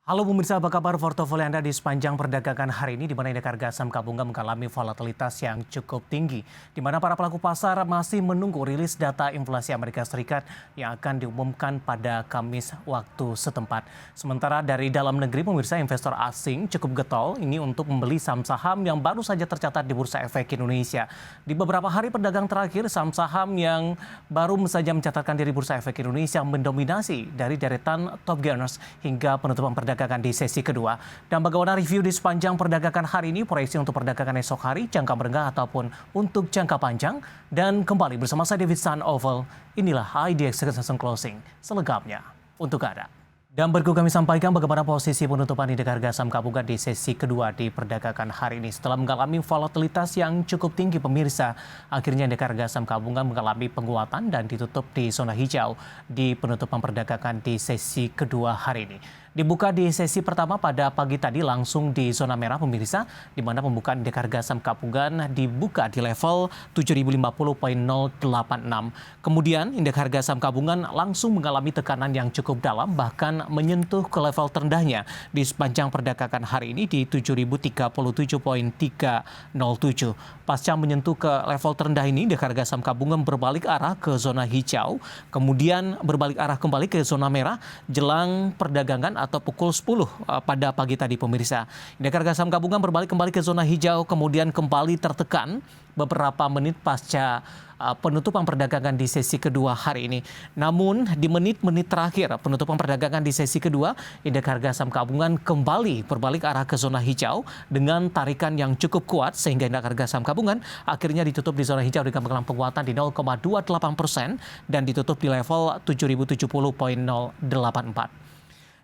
Halo pemirsa, apa kabar portofolio Anda di sepanjang perdagangan hari ini di mana indeks harga saham gabungan mengalami volatilitas yang cukup tinggi, di mana para pelaku pasar masih menunggu rilis data inflasi Amerika Serikat yang akan diumumkan pada Kamis waktu setempat. Sementara dari dalam negeri pemirsa, investor asing cukup getol ini untuk membeli saham-saham yang baru saja tercatat di Bursa Efek Indonesia. Di beberapa hari perdagangan terakhir, saham-saham yang baru saja mencatatkan diri Bursa Efek Indonesia mendominasi dari deretan top gainers hingga penutupan perdagangan di sesi kedua. Dan bagaimana review di sepanjang perdagangan hari ini, proyeksi untuk perdagangan esok hari, jangka menengah ataupun untuk jangka panjang. Dan kembali bersama saya David San Oval, inilah IDX Execution Closing selengkapnya untuk Anda. Dan berikut kami sampaikan bagaimana posisi penutupan indeks harga saham gabungan di sesi kedua di perdagangan hari ini. Setelah mengalami volatilitas yang cukup tinggi pemirsa, akhirnya indeks harga saham gabungan mengalami penguatan dan ditutup di zona hijau di penutupan perdagangan di sesi kedua hari ini. Dibuka di sesi pertama pada pagi tadi langsung di zona merah pemirsa, di mana pembukaan indeks harga saham gabungan dibuka di level 7050.086. Kemudian indeks harga saham gabungan langsung mengalami tekanan yang cukup dalam, bahkan menyentuh ke level terendahnya di sepanjang perdagangan hari ini di 7037.307. Pasca menyentuh ke level terendah ini, indeks harga saham gabungan berbalik arah ke zona hijau, kemudian berbalik arah kembali ke zona merah jelang perdagangan atau pukul 10 pada pagi tadi pemirsa. Indeks harga saham gabungan berbalik kembali ke zona hijau, kemudian kembali tertekan beberapa menit pasca penutupan perdagangan di sesi kedua hari ini. Namun di menit-menit terakhir penutupan perdagangan di sesi kedua, indeks harga saham gabungan kembali berbalik arah ke zona hijau dengan tarikan yang cukup kuat sehingga indeks harga saham gabungan akhirnya ditutup di zona hijau dengan mengalami penguatan di 0,28% dan ditutup di level 7070.084.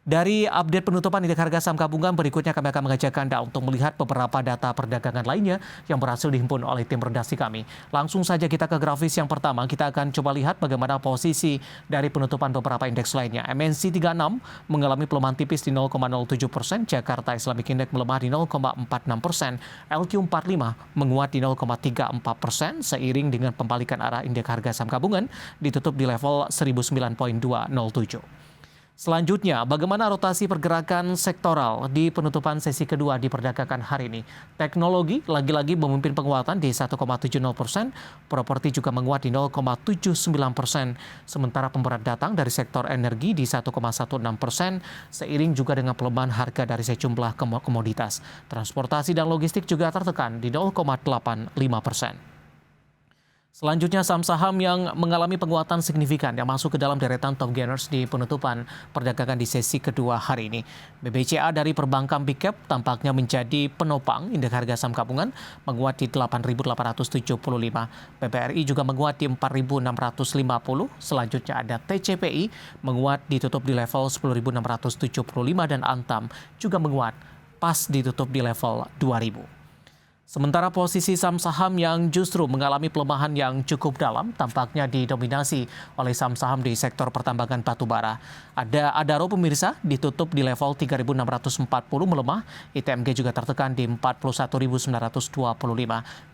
Dari update penutupan indeks harga saham gabungan, berikutnya kami akan mengajak Anda untuk melihat beberapa data perdagangan lainnya yang berhasil dihimpun oleh tim redaksi kami. Langsung saja kita ke grafis yang pertama, kita akan coba lihat bagaimana posisi dari penutupan beberapa indeks lainnya. MNC 36 mengalami pelemahan tipis di 0,07%, Jakarta Islamic Index melemah di 0,46%, LQ45 menguat di 0,34%, seiring dengan pembalikan arah indeks harga saham gabungan ditutup di level 1009.207. Selanjutnya, bagaimana rotasi pergerakan sektoral di penutupan sesi kedua di perdagangan hari ini? Teknologi lagi-lagi memimpin penguatan di 1,70%, properti juga menguat di 0,79%, sementara pemberat datang dari sektor energi di 1,16%, seiring juga dengan pelemahan harga dari sejumlah komoditas. Transportasi dan logistik juga tertekan di 0,85%. Selanjutnya, saham-saham yang mengalami penguatan signifikan yang masuk ke dalam deretan top gainers di penutupan perdagangan di sesi kedua hari ini. BBCA dari perbankan Big Cap tampaknya menjadi penopang indeks harga saham gabungan menguat di 8.875. BBRI juga menguat di 4.650. Selanjutnya ada TCPI menguat ditutup di level 10.675 dan Antam juga menguat pas ditutup di level 2.000. Sementara posisi saham-saham yang justru mengalami pelemahan yang cukup dalam tampaknya didominasi oleh saham-saham di sektor pertambangan batubara. Ada Adaro pemirsa ditutup di level 3.640 melemah, ITMG juga tertekan di 41.925.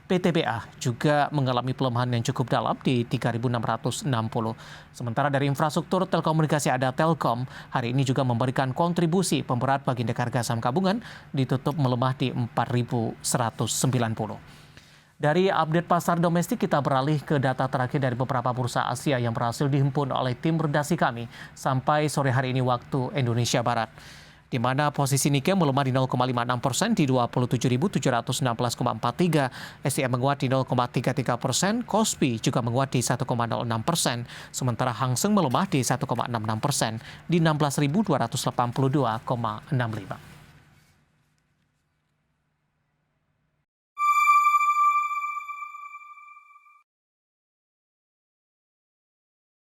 PTBA juga mengalami pelemahan yang cukup dalam di 3.660. Sementara dari infrastruktur telekomunikasi ada Telkom, hari ini juga memberikan kontribusi pemberat bagi indeks harga saham gabungan ditutup melemah di 4.190. Dari update pasar domestik, kita beralih ke data terakhir dari beberapa bursa Asia yang berhasil dihimpun oleh tim redaksi kami sampai sore hari ini waktu Indonesia Barat, di mana posisi Nikkei melemah di 0,56% di 27.716,43, STM menguat di 0,33%, Kospi juga menguat di 1,06%, sementara Hang Seng melemah di 1,66% di 16.282,65.